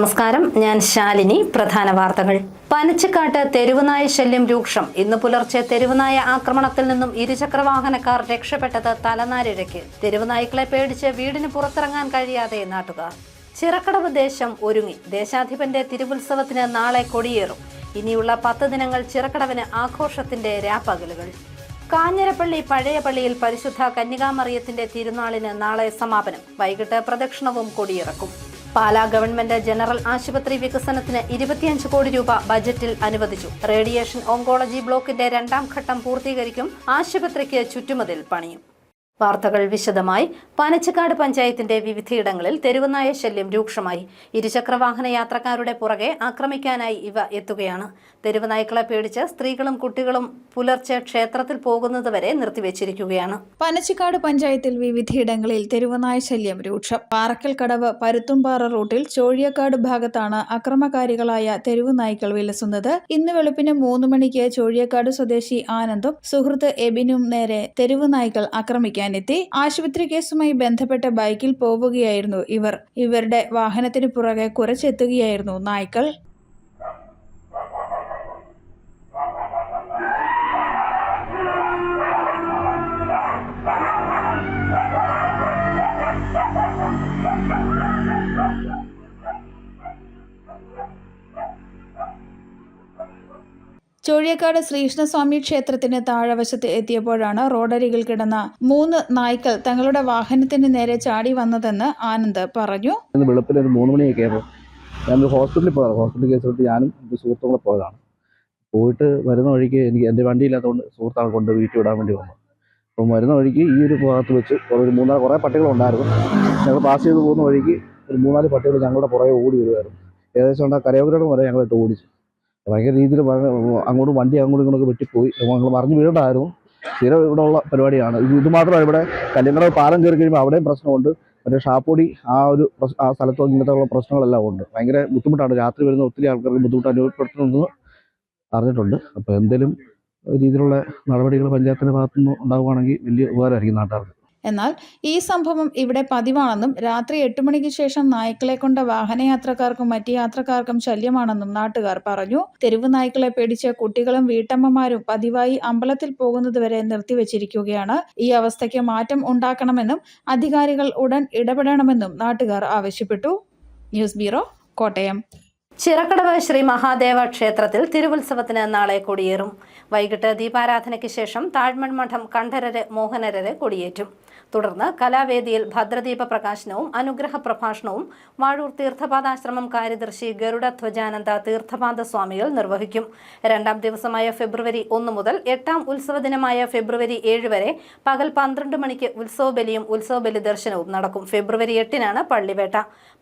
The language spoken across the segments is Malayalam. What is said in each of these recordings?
നമസ്കാരം, ഞാൻ ശാലിനി. പ്രധാന വാർത്തകൾ. പനച്ചിക്കാട്ട് തെരുവുനായ ശല്യം രൂക്ഷം. ഇന്ന് പുലർച്ചെ തെരുവുനായ ആക്രമണത്തിൽ നിന്നും ഇരുചക്രവാഹനക്കാർ രക്ഷപ്പെട്ടത് തലനാരിഴയ്ക്ക്. തെരുവുനായ്ക്കളെ പേടിച്ച് വീടിന് പുറത്തിറങ്ങാൻ കഴിയാതെ നാട്ടുകാർ. ചിറക്കടവ് ദേശം ഒരുങ്ങി. ദേശാധിപന്റെ തിരുവുത്സവത്തിന് നാളെ കൊടിയേറും. ഇനിയുള്ള 10 ദിനങ്ങൾ ചിറക്കടവിന് ആഘോഷത്തിന്റെ രാപ്പകലുകൾ. കാഞ്ഞിരപ്പള്ളി പഴയ പള്ളിയിൽ പരിശുദ്ധ കന്യകാമറിയത്തിന്റെ തിരുനാളിന് നാളെ സമാപനം. വൈകിട്ട് പ്രദക്ഷിണവും കൊടിയിറക്കും. പാലാ ഗവൺമെന്റ് ജനറൽ ആശുപത്രി വികസനത്തിന് 25 കോടി രൂപ ബജറ്റിൽ അനുവദിച്ചു. റേഡിയേഷൻ ഓങ്കോളജി ബ്ലോക്കിന്റെ 2ാം ഘട്ടം പൂർത്തീകരിക്കും. ആശുപത്രിക്ക് ചുറ്റുമതിൽ പണിയും. വാർത്തകൾ വിശദമായി. പനച്ചിക്കാട് പഞ്ചായത്തിന്റെ വിവിധയിടങ്ങളിൽ തെരുവുനായ ശല്യം രൂക്ഷമായി. ഇരുചക്രവാഹന യാത്രക്കാരുടെ പുറകെ ആക്രമിക്കാനായി ഇവ എത്തുകയാണ്. തെരുവുനായ്ക്കളെ പേടിച്ച് സ്ത്രീകളും കുട്ടികളും പുലർച്ചെ ക്ഷേത്രത്തിൽ പോകുന്നതുവരെ നിർത്തിവെച്ചിരിക്കുകയാണ്. പനച്ചിക്കാട് പഞ്ചായത്തിൽ വിവിധയിടങ്ങളിൽ തെരുവുനായ ശല്യം രൂക്ഷം. പാറക്കൽ കടവ് പരുത്തുംപാറ റൂട്ടിൽ ചോഴിയക്കാട് ഭാഗത്താണ് അക്രമകാരികളായ തെരുവുനായ്ക്കൾ വിലസുന്നത്. ഇന്ന് വെളുപ്പിന് 3 മണിക്ക് ചോഴിയക്കാട് സ്വദേശി ആനന്ദും സുഹൃത്ത് എബിനും നേരെ തെരുവുനായ്ക്കൾ ആക്രമിക്കാൻ എത്തി. ആശുപത്രി കേസുമായി ബന്ധപ്പെട്ട ബൈക്കിൽ പോവുകയായിരുന്നു ഇവർ. ഇവരുടെ വാഹനത്തിന് പുറകെ കുരച്ചെത്തുകയായിരുന്നു നായ്ക്കൾ. ചോഴിയക്കാട് ശ്രീകൃഷ്ണസ്വാമി ക്ഷേത്രത്തിന് താഴവശത്ത് എത്തിയപ്പോഴാണ് റോഡരികിൽ കിടന്ന 3 നായ്ക്കൾ തങ്ങളുടെ വാഹനത്തിന് നേരെ ചാടി വന്നതെന്ന് ആനന്ദ് പറഞ്ഞു. വെളുപ്പിന് ഒരു 3 മണിയൊക്കെ ആയപ്പോൾ ഞാൻ ഹോസ്പിറ്റലിൽ പോയതാണ്. ഹോസ്പിറ്റൽ കേസിലോട്ട് ഞാനും സുഹൃത്തുക്കളെ പോയതാണ്. പോയിട്ട് വരുന്ന വഴിക്ക് എൻ്റെ വണ്ടിയില്ലാത്തതുകൊണ്ട് സുഹൃത്താണ് കൊണ്ട് വീട്ടിൽ വിടാൻ വേണ്ടി വന്നു. അപ്പം വരുന്ന വഴിക്ക് ഈ ഒരു ഭാഗത്ത് വെച്ച് കുറേ പട്ടികളുണ്ടായിരുന്നു. ഞങ്ങൾ പാസ് ചെയ്ത് പോകുന്ന വഴിക്ക് ഒരു 3-4 പട്ടികൾ ഞങ്ങളുടെ പുറകെ ഓടി വരുമായിരുന്നു. ഏകദേശം കരയോഗ്രം വരെ ഞങ്ങളിട്ട് ഓടിച്ചു. ഭയങ്കര രീതിയിൽ വണ്ടി അങ്ങോട്ടും ഇങ്ങോട്ടൊക്കെ വെട്ടിപ്പോയി. ഞങ്ങൾ മറിഞ്ഞ് വീഴണ്ടായിരുന്നു. സ്ഥിരം ഇവിടെ ഉള്ള പരിപാടിയാണ്. ഇത് മാത്രമല്ല, ഇവിടെ കല്ലിങ്കടവ് പാലം കയറി കഴിയുമ്പോൾ അവിടെയും പ്രശ്നമുണ്ട്. മറ്റേ ഷാപ്പൊടി ആ സ്ഥലത്തോ ഇങ്ങനത്തെ ഉള്ള പ്രശ്നങ്ങളെല്ലാം ഉണ്ട്. ഭയങ്കര ബുദ്ധിമുട്ടാണ്. രാത്രി വരുന്ന ഒത്തിരി ആൾക്കാർക്ക് ബുദ്ധിമുട്ട് അനുഭവപ്പെടുന്നുണ്ടെന്ന് അറിഞ്ഞിട്ടുണ്ട്. അപ്പോൾ എന്തെങ്കിലും രീതിയിലുള്ള നടപടികൾ പഞ്ചായത്തിൻ്റെ ഭാഗത്തുനിന്ന് ഉണ്ടാവുകയാണെങ്കിൽ വലിയ ഉപകാരമായിരിക്കും നാട്ടുകാർക്ക്. എന്നാൽ ഈ സംഭവം ഇവിടെ പതിവാണെന്നും രാത്രി 8 മണിക്ക് ശേഷം നായ്ക്കളെ കൊണ്ട വാഹനയാത്രക്കാർക്കും മറ്റ് യാത്രക്കാർക്കും ശല്യമാണെന്നും നാട്ടുകാർ പറഞ്ഞു. തെരുവ് നായ്ക്കളെ പേടിച്ച് കുട്ടികളും വീട്ടമ്മമാരും പതിവായി അമ്പലത്തിൽ പോകുന്നതുവരെ നിർത്തിവെച്ചിരിക്കുകയാണ്. ഈ അവസ്ഥയ്ക്ക് മാറ്റം ഉണ്ടാക്കണമെന്നും അധികാരികൾ ഉടൻ ഇടപെടണമെന്നും നാട്ടുകാർ ആവശ്യപ്പെട്ടു. News bureau, Kottayam. ചിറക്കടവ് ശ്രീ മഹാദേവ ക്ഷേത്രത്തിൽ തിരുവുത്സവത്തിന് നാളെ കൊടിയേറും. വൈകിട്ട് ദീപാരാധനയ്ക്ക് ശേഷം താഴ്മൺ മഠം കണ്ഠരര് മോഹനരര് കൊടിയേറ്റും. തുടർന്ന് കലാവേദിയിൽ ഭദ്രദീപ പ്രകാശനവും അനുഗ്രഹ പ്രഭാഷണവും വാഴൂർ തീർത്ഥപാദാശ്രമം കാര്യദർശി ഗരുഡ ധ്വജാനന്ദ തീർത്ഥപാദ സ്വാമികൾ നിർവഹിക്കും. 2ാം ദിവസമായ ഫെബ്രുവരി 1 മുതൽ 8ാം ഉത്സവ ദിനമായ ഫെബ്രുവരി 7 വരെ പകൽ 12 മണിക്ക് ഉത്സവബലിയും ഉത്സവബലി ദർശനവും നടക്കും. ഫെബ്രുവരി 8-നാണ് പള്ളിവേട്ട.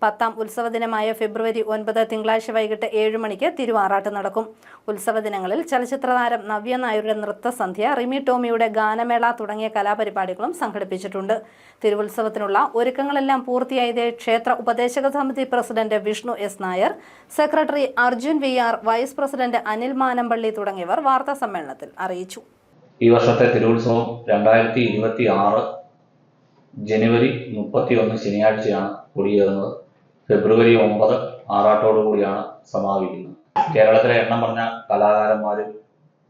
10ാം ഉത്സവ ദിനമായ ഫെബ്രുവരി 9 തിങ്കളാഴ്ച വൈകിട്ട് 7 മണിക്ക് തിരുവാറാട്ട് നടക്കും. ഉത്സവ ദിനങ്ങളിൽ ചലച്ചിത്രതാരം നവ്യ നായരുടെ നൃത്തസന്ധ്യ, റിമി ടോമിയുടെ ഗാനമേള തുടങ്ങിയ കലാപരിപാടികളും സംഘടിപ്പിച്ചിട്ടുണ്ട്. തിരുവുത്സവത്തിനുള്ള ഒരുക്കങ്ങളെല്ലാം പൂർത്തിയായതേ ക്ഷേത്ര ഉപദേശക സമിതി president Vishnu S Nair, secretary Arjun VR, vice president Anil Manampally തുടങ്ങിയവർ വാർത്താ സമ്മേളനത്തിൽ അറിയിച്ചു. ഈ വർഷത്തെ തിരുവുത്സവം 2026 ജനുവരി 31 ശനിയാഴ്ചയാണ് കൊടിയേറുന്നത്. ഫെബ്രുവരി 9 ആറാട്ടോടുകൂടിയാണ് സമാപിക്കുന്നത്. കേരളത്തിലെ എണ്ണം പറഞ്ഞ കലാകാരന്മാരും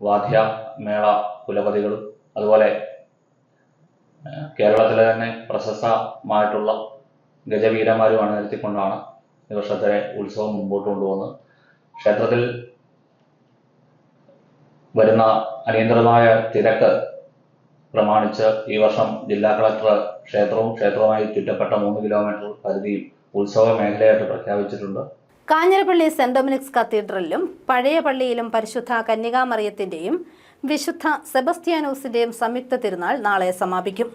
വാദ്യമേള കുലപതികളും അതുപോലെ കേരളത്തിലെ തന്നെ പ്രശസ്തമായിട്ടുള്ള ഗജവീരന്മാരും അണിനിരത്തിക്കൊണ്ടാണ് ഈ വർഷത്തെ ഉത്സവം മുമ്പോട്ട് കൊണ്ടുപോകുന്നത്. ക്ഷേത്രത്തിൽ വരുന്ന അനിയന്ത്രിതമായ തിരക്ക് പ്രമാണിച്ച് ഈ വർഷം ജില്ലാ കളക്ടർ ക്ഷേത്രവുമായി ചുറ്റപ്പെട്ട 3 കിലോമീറ്റർ പരിധിയിൽ ഉത്സവ മേഖലയായിട്ട് പ്രഖ്യാപിച്ചിട്ടുണ്ട്. കാഞ്ഞിരപ്പള്ളി സെന്റ് ഡൊമിനിക്സ് കത്തീഡ്രലിലും പഴയ പള്ളിയിലും പരിശുദ്ധ കന്യകാമറിയത്തിന്റെയും വിശുദ്ധ സെബസ്ത്യാനോസിന്റെയും സംയുക്ത തിരുനാൾ നാളെ സമാപിക്കും.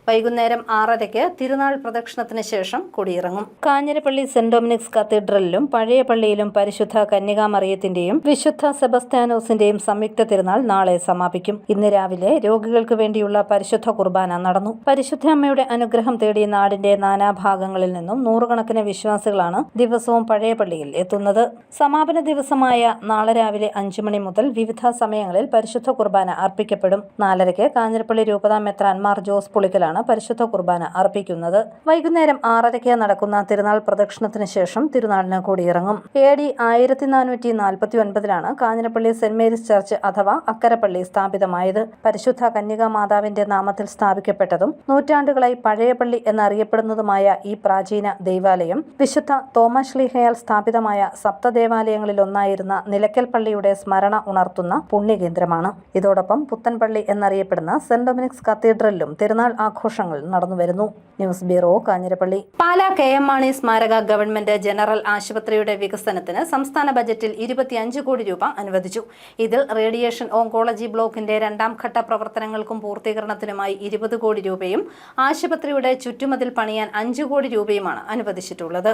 വൈകുന്നേരം 6:30-ക്ക് തിരുനാൾ പ്രദക്ഷിണത്തിന് ശേഷം കൊടിയിറങ്ങും. കാഞ്ഞിരപ്പള്ളി സെന്റ് ഡൊമിനിക്സ് കത്തീഡ്രലിലും പഴയ പള്ളിയിലും പരിശുദ്ധ കന്യകാമറിയത്തിന്റെയും വിശുദ്ധ സെബസ്ത്യാനോസിന്റെയും സംയുക്ത തിരുനാൾ നാളെ സമാപിക്കും. ഇന്ന് രാവിലെ രോഗികൾക്ക് വേണ്ടിയുള്ള പരിശുദ്ധ കുർബാന നടന്നു. പരിശുദ്ധ അമ്മയുടെ അനുഗ്രഹം തേടി നാടിന്റെ നാനാഭാഗങ്ങളിൽ നിന്നും നൂറുകണക്കിന് വിശ്വാസികളാണ് ദിവസവും പഴയ പള്ളിയിൽ എത്തുന്നത്. സമാപന ദിവസമായ നാളെ രാവിലെ 5 മണി മുതൽ വിവിധ സമയങ്ങളിൽ പരിശുദ്ധ കുർബാന അർപ്പിക്കപ്പെടും. 4:30-ക്ക് കാഞ്ഞിരപ്പള്ളി രൂപതാ മെത്രാൻ മാർ ജോസ് പുളിക്കലാണ് വെച്ചാണ് പരിശുദ്ധ കുർബാന അർപ്പിക്കുന്നത്. വൈകുന്നേരം 6:30 നടക്കുന്ന തിരുനാൾ പ്രദക്ഷിണത്തിന് ശേഷം തിരുനാളിന് കൊടിയിറങ്ങും. AD 1449 Kanjirappally saint Mary's church അഥവാ അക്കരപ്പള്ളി സ്ഥാപിതമായത്. പരിശുദ്ധ കന്യകാ മാതാവിന്റെ നാമത്തിൽ സ്ഥാപിക്കപ്പെട്ടതും നൂറ്റാണ്ടുകളായി പഴയ പള്ളി എന്നറിയപ്പെടുന്നതുമായ ഈ പ്രാചീന ദൈവാലയം വിശുദ്ധ തോമാശ്ലീഹയാൽ സ്ഥാപിതമായ സപ്തദേവാലയങ്ങളിലൊന്നായിരുന്ന നിലയ്ക്കൽ പള്ളിയുടെ സ്മരണ ഉണർത്തുന്ന പുണ്യകേന്ദ്രമാണ്. ഇതോടൊപ്പം പുത്തൻപള്ളി എന്നറിയപ്പെടുന്ന സെന്റ് ഡൊമിനിക്സ് കത്തീഡ്രലിലും തിരുനാൾ ആഘോഷങ്ങൾ നടന്നുവരുന്നു. News bureau, Kanjirappally. Pala KM Mani സ്മാരക ഗവൺമെന്റ് ജനറൽ ആശുപത്രിയുടെ വികസനത്തിന് സംസ്ഥാന ബജറ്റിൽ 25 കോടി രൂപ അനുവദിച്ചു. ഇതിൽ റേഡിയേഷൻ ഓങ്കോളജി ബ്ലോക്കിന്റെ 2ാം ഘട്ട പ്രവർത്തനങ്ങൾക്കും പൂർത്തീകരണത്തിനുമായി 20 കോടി രൂപയും ആശുപത്രിയുടെ ചുറ്റുമതിൽ പണിയാൻ 5 കോടി രൂപയുമാണ് അനുവദിച്ചിട്ടുള്ളത്.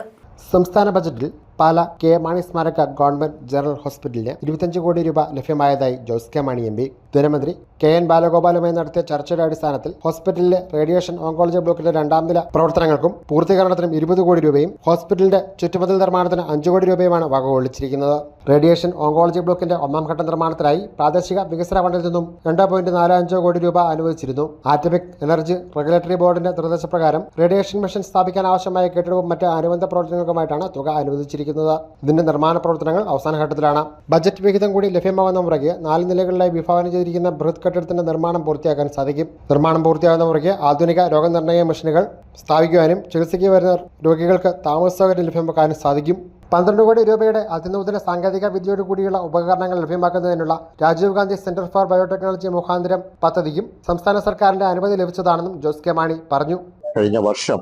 സംസ്ഥാന ബജറ്റിൽ പാലാ KM മാണി സ്മാരക ഗവൺമെന്റ് ജനറൽ ഹോസ്പിറ്റലിന് 25 കോടി രൂപ ലഭ്യമായതായി ജോസ് കെ മാണി MP. ധനമന്ത്രി KN ബാലഗോപാലുമായി നടത്തിയ ചർച്ചയുടെ അടിസ്ഥാനത്തിൽ ഹോസ്പിറ്റലിലെ റേഡിയേഷൻ ഓങ്കോളജി ബ്ലോക്കിന്റെ 2ാം നില പ്രവർത്തനങ്ങൾക്കും പൂർത്തീകരണത്തിനും 20 കോടി രൂപയും ഹോസ്പിറ്റലിന്റെ ചുറ്റുമതിൽ നിർമ്മാണത്തിന് 5 കോടി രൂപയുമാണ് വകകൊള്ളിച്ചിരിക്കുന്നത്. റേഡിയേഷൻ ഓങ്കോളജി ബ്ലോക്കിന്റെ 1ാം ഘട്ട നിർമ്മാണത്തിനായി പ്രാദേശിക വികസന ഫണ്ടിൽ നിന്നും 2.45 കോടി രൂപ അനുവദിച്ചിരുന്നു. ആറ്റമിക് എനർജി റെഗുലേറ്ററി ബോർഡിന്റെ നിർദ്ദേശപ്രകാരം റേഡിയേഷൻ മെഷീൻ സ്ഥാപിക്കാൻ ആവശ്യമായ കെട്ടിടവും മറ്റ് അനുബന്ധ പ്രവർത്തനങ്ങൾക്കുമായിട്ടാണ് തുക അനുവദിച്ചിരിക്കുന്നത്. ഇതിന്റെ നിർമ്മാണ പ്രവർത്തനങ്ങൾ അവസാന ഘട്ടത്തിലാണ്. ബജറ്റ് വിഹിതം കൂടി ലഭ്യമാകുന്ന മുറയ്ക്ക് 4 നിലകളിലായി വിഭാവനം ചെയ്തിരിക്കുന്ന ബൃഹത് കെട്ടിടത്തിന്റെ നിർമ്മാണം പൂർത്തിയാക്കാൻ സാധിക്കും. നിർമ്മാണം പൂർത്തിയാകുന്ന മുറയ്ക്ക് ആധുനിക രോഗനിർണയ മെഷീനുകൾ സ്ഥാപിക്കുവാനും ചികിത്സയ്ക്ക് വരുന്ന രോഗികൾക്ക് താമസ സൗകര്യം ലഭ്യമാക്കാനും സാധിക്കും. 12 കോടി രൂപയുടെ അതിനൂതന സാങ്കേതിക വിദ്യയോട് കൂടിയുള്ള ഉപകരണങ്ങൾ ലഭ്യമാക്കുന്നതിനുള്ള Rajiv Gandhi centre for biotechnology മുഖാന്തരം പദ്ധതിക്കും സംസ്ഥാന സർക്കാരിന്റെ അനുമതി ലഭിച്ചതാണെന്നും ജോസ് കെ മാണി പറഞ്ഞു. കഴിഞ്ഞ വർഷം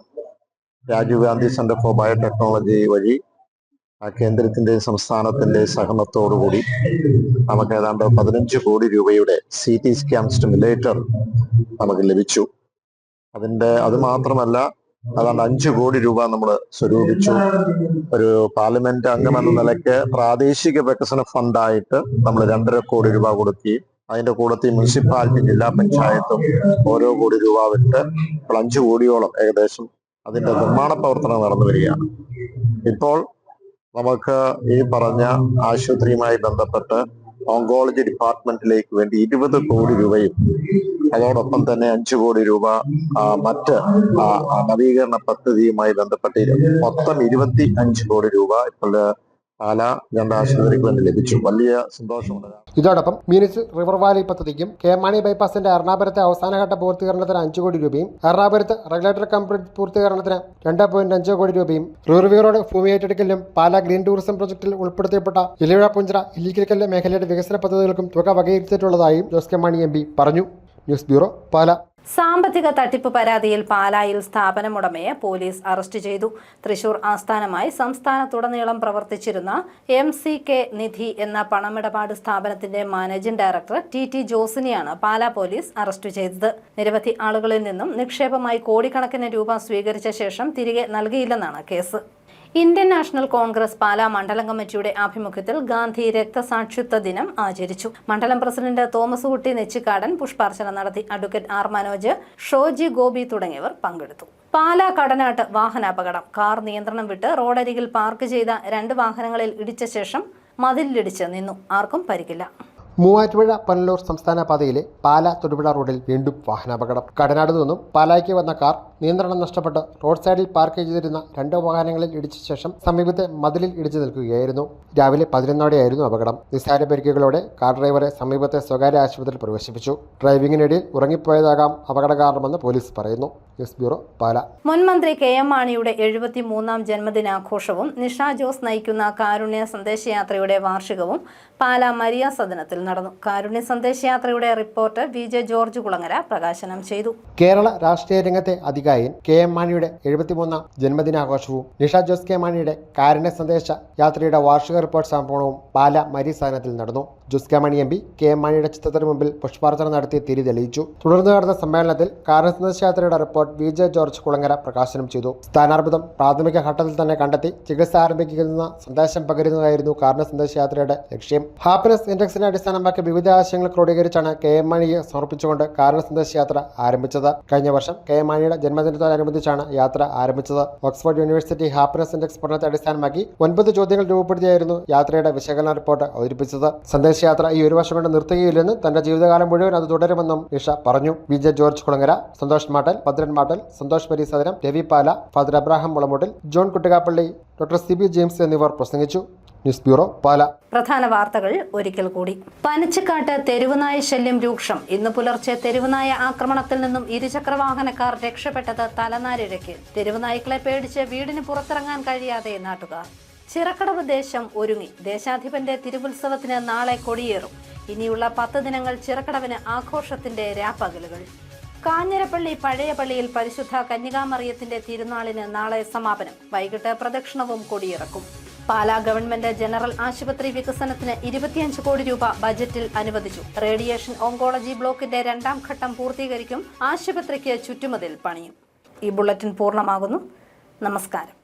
Rajiv Gandhi centre for biotechnology വഴി കേന്ദ്രത്തിന്റെ സംസ്ഥാനത്തിന്റെ സഹകരണത്തോടുകൂടി നമുക്ക് ഏതാണ്ട് 15 കോടി രൂപയുടെ CT സ്കാൻ സ്റ്റിമുലേറ്റർ നമുക്ക് ലഭിച്ചു. അത് മാത്രമല്ല ഏതാണ്ട് 5 കോടി രൂപ നമ്മൾ സ്വരൂപിച്ചു. ഒരു പാർലമെന്റ് അംഗം എന്ന നിലയ്ക്ക് പ്രാദേശിക വികസന ഫണ്ടായിട്ട് നമ്മൾ 2.5 കോടി രൂപ കൊടുക്കുകയും അതിന്റെ കൂടത്തിൽ മുനിസിപ്പാലിറ്റി ജില്ലാ പഞ്ചായത്തും ഓരോ കോടി രൂപ വിട്ട് ഇപ്പോൾ 5 കോടിയോളം ഏകദേശം അതിന്റെ നിർമ്മാണ പ്രവർത്തനം നടന്നു വരികയാണ്. ഇപ്പോൾ നമുക്ക് ഈ പറഞ്ഞ ആശുപത്രിയുമായി ബന്ധപ്പെട്ട് ഓങ്കോളജി ഡിപ്പാർട്ട്മെന്റിലേക്ക് വേണ്ടി 20 കോടി രൂപയും അതോടൊപ്പം തന്നെ 5 കോടി രൂപ മറ്റ് നവീകരണ പദ്ധതിയുമായി ബന്ധപ്പെട്ട് മൊത്തം 25 കോടി രൂപ ഇപ്പോൾ പാലാ ഗവൺമെന്റ് ആശുപത്രിക്ക് വേണ്ടി ലഭിച്ചു. വലിയ സന്തോഷമുണ്ട്. ഇതോടൊപ്പം മീനിസ് റിവർ വാലി പദ്ധതിക്കും KM മാണി ബൈപ്പാസിന്റെ എറണാകുളത്തെ അവസാനഘട്ട പൂർത്തീകരണത്തിന് 5 കോടി രൂപയും എറണാകുളത്ത് റെഗുലേറ്റർ കംപ്ലീറ്റ് പൂർത്തീകരണത്തിന് 2.5 കോടി രൂപയും റൂർവി റോഡ് ഭൂമി ഏറ്റെടുക്കലിനും പാലാ ഗ്രീൻ ടൂറിസം പ്രൊജക്ടിൽ ഉൾപ്പെടുത്തിയപ്പെട്ട ഇലവിഴ പുഞ്ചിറ ഇല്ലിക്കൽ മേഖലയുടെ വികസന പദ്ധതികൾക്കും തുക വകയിരുത്തിയിട്ടുള്ളതായും ജോസ് കെ മാണി MP പറഞ്ഞു. News bureau, Pala. സാമ്പത്തിക തട്ടിപ്പ് പരാതിയിൽ പാലായിൽ സ്ഥാപനമുടമയെ പോലീസ് അറസ്റ്റ് ചെയ്തു. തൃശൂർ ആസ്ഥാനമായി സംസ്ഥാനത്തുടനീളം പ്രവർത്തിച്ചിരുന്ന MCK നിധി എന്ന പണമിടപാട് സ്ഥാപനത്തിന്റെ മാനേജിംഗ് ഡയറക്ടർ TT ജോസിനെയാണ് പാലാ പോലീസ് അറസ്റ്റ് ചെയ്തത്. നിരവധി ആളുകളിൽ നിന്നും നിക്ഷേപമായി കോടിക്കണക്കിന് രൂപ സ്വീകരിച്ച ശേഷം തിരികെ നൽകിയില്ലെന്നാണ് കേസ്. ഇന്ത്യൻ നാഷണൽ കോൺഗ്രസ് പാലാ മണ്ഡലം കമ്മിറ്റിയുടെ ആഭിമുഖ്യത്തിൽ ഗാന്ധി രക്തസാക്ഷിത്വ ദിനം ആചരിച്ചു. മണ്ഡലം പ്രസിഡന്റ് തോമസ് കുട്ടി നെച്ചിക്കാടൻ പുഷ്പാർച്ചന നടത്തി. അഡ്വക്കേറ്റ് R മനോജ്, ഷോജി ഗോപി തുടങ്ങിയവർ പങ്കെടുത്തു. പാലാ കടനാട്ട് വാഹനാപകടം. കാർ നിയന്ത്രണം വിട്ട് റോഡരികിൽ പാർക്ക് ചെയ്ത 2 വാഹനങ്ങളിൽ ഇടിച്ച ശേഷം മതിലിടിച്ച് നിന്നു. ആർക്കും പരിക്കില്ല. മൂവാറ്റുപുഴ പനല്ലൂർ സംസ്ഥാന പാതയിലെ പാലാ തൊടുപുഴ റോഡിൽ വീണ്ടും വാഹനാപകടം. കടനാട് നിന്നും പാലായ്ക്ക് വന്ന കാർ നിയന്ത്രണം നഷ്ടപ്പെട്ട് റോഡ് സൈഡിൽ പാർക്ക് ചെയ്തിരുന്ന 2 വാഹനങ്ങളിൽ ഇടിച്ച ശേഷം സമീപത്തെ മതിലിൽ ഇടിച്ചു നിൽക്കുകയായിരുന്നു. രാവിലെ 11:00 അപകടം. നിസ്സാര പരിക്കുകളോടെ കാർ ഡ്രൈവറെ സമീപത്തെ സ്വകാര്യ ആശുപത്രിയിൽ പ്രവേശിപ്പിച്ചു. ഡ്രൈവിംഗിനിടയിൽ ഉറങ്ങിപ്പോയതാകാം അപകട കാരണമെന്ന് പോലീസ് പറയുന്നു. News bureau, Pala. മുൻ മന്ത്രി KM മാണിയുടെ 73ാം ജന്മദിനാഘോഷവും നിഷ ജോസ് നയിക്കുന്ന കാരുണ്യ സന്ദേശയാത്രയുടെ വാർഷികവും പാലാ മരിയ സദനത്തിൽ നടന്നു. കാരുണ്യ സന്ദേശയാത്രയുടെ റിപ്പോർട്ട് VJ ജോർജ് കുളങ്ങര പ്രകാശനം ചെയ്തു. കേരള രാഷ്ട്രീയ രംഗത്തെ അതികായൻ KM മാണിയുടെ 73ാം ജന്മദിനാഘോഷവും നിഷ ജോസ് K മാണിയുടെ കാരുണ്യ സന്ദേശ യാത്രയുടെ വാർഷിക റിപ്പോർട്ട് സമർപ്പണവും പാലാ മരിയ സദനത്തിൽ നടന്നു. Jose K Mani MP KM മാണിയുടെ ചിത്രത്തിന് മുമ്പിൽ പുഷ്പാർച്ചന നടത്തി തിരി തെളിയിച്ചു. തുടർന്ന് നടന്ന സമ്മേളനത്തിൽ കാരുണ്യ സന്ദേശയാത്രയുടെ റിപ്പോർട്ട് VJ ജോർജ് കുളങ്ങര പ്രകാശനം ചെയ്തു. സ്ഥാനാർബുദം പ്രാഥമിക ഘട്ടത്തിൽ തന്നെ കണ്ടെത്തി ചികിത്സ ആരംഭിക്കുന്ന സന്ദേശം പകരുന്നതായിരുന്നു കാരുണ്യ സന്ദേശയാത്രയുടെ ലക്ഷ്യം. ഹാപ്പിനെസ് ഇൻഡെക്സിനെ അടിസ്ഥാനമാക്കി വിവിധ ആശയങ്ങൾ ക്രോഡീകരിച്ചാണ് KM മാണിയെ സമർപ്പിച്ചുകൊണ്ട് കാരുണ്യ സന്ദേശയാത്ര ആരംഭിച്ചത്. കഴിഞ്ഞ വർഷം KM മാണിയുടെ ജന്മദിന ജന്മദിനത്തോടനുബന്ധിച്ചാണ് യാത്ര ആരംഭിച്ചത്. ഓക്സ്ഫോർഡ് യൂണിവേഴ്സിറ്റി ഹാപ്പിനെസ് ഇൻഡെക്സ് പഠനത്തെ അടിസ്ഥാനമാക്കി 9 ചോദ്യങ്ങൾ രൂപപ്പെടുത്തിയായിരുന്നു യാത്രയുടെ വിശകലന റിപ്പോർട്ട് അവതരിപ്പിച്ചത്. സന്ദേശയാത്ര ഈ ഒരു വർഷം കൊണ്ട് നിർത്തുകയില്ലെന്നും തന്റെ ജീവിതകാലം മുഴുവൻ അത് തുടരുമെന്നും നിഷ പറഞ്ഞു. V J George Kulangara, Santhosh Mattal, Bhadran Mattal, Santhosh Parisaram, Ravi Pala, father Abraham Mulamuttil, John Kuttikappally, doctor CB James എന്നിവർ പ്രസംഗിച്ചു. News bureau, Pala. പ്രധാന വാർത്തകൾ ഒരിക്കൽ കൂടി. പനച്ചിക്കാട്ട് തെരുവുനായ ശല്യം രൂക്ഷം. ഇന്ന് പുലർച്ചെ തെരുവുനായ ആക്രമണത്തിൽ നിന്നും ഇരുചക്രവാഹനക്കാർ രക്ഷപ്പെട്ടത് തലനാരിഴയ്ക്ക്. തെരുവുനായ്ക്കളെ പേടിച്ച് വീടിന് പുറത്തിറങ്ങാൻ കഴിയാതെ നാട്ടുകാർ. ചിറക്കടവ് ദേശം ഒരുങ്ങി. ദേശാധിപന്റെ തിരുവുത്സവത്തിന് നാളെ കൊടിയേറും. ഇനിയുള്ള 10 ദിനങ്ങൾ ചിറക്കടവിന് ആഘോഷത്തിന്റെ രാപ്പകലുകൾ. കാഞ്ഞിരപ്പള്ളി പഴയ പള്ളിയിൽ പരിശുദ്ധ കന്യകാമറിയത്തിന്റെ തിരുനാളിന് നാളെ സമാപനം. വൈകിട്ട് പ്രദക്ഷിണവും കൊടിയിറക്കും. പാലാ ഗവൺമെന്റ് ജനറൽ ആശുപത്രി വികസനത്തിന് 25 കോടി രൂപ ബജറ്റിൽ അനുവദിച്ചു. റേഡിയേഷൻ ഓങ്കോളജി ബ്ലോക്കിന്റെ 2ാം ഘട്ടം പൂർത്തീകരിക്കും. ആശുപത്രിക്ക് ചുറ്റുമതിൽ പണിയും. ഈ ബുള്ളറ്റിൻ പൂർണ്ണമാകുന്നു. നമസ്കാരം.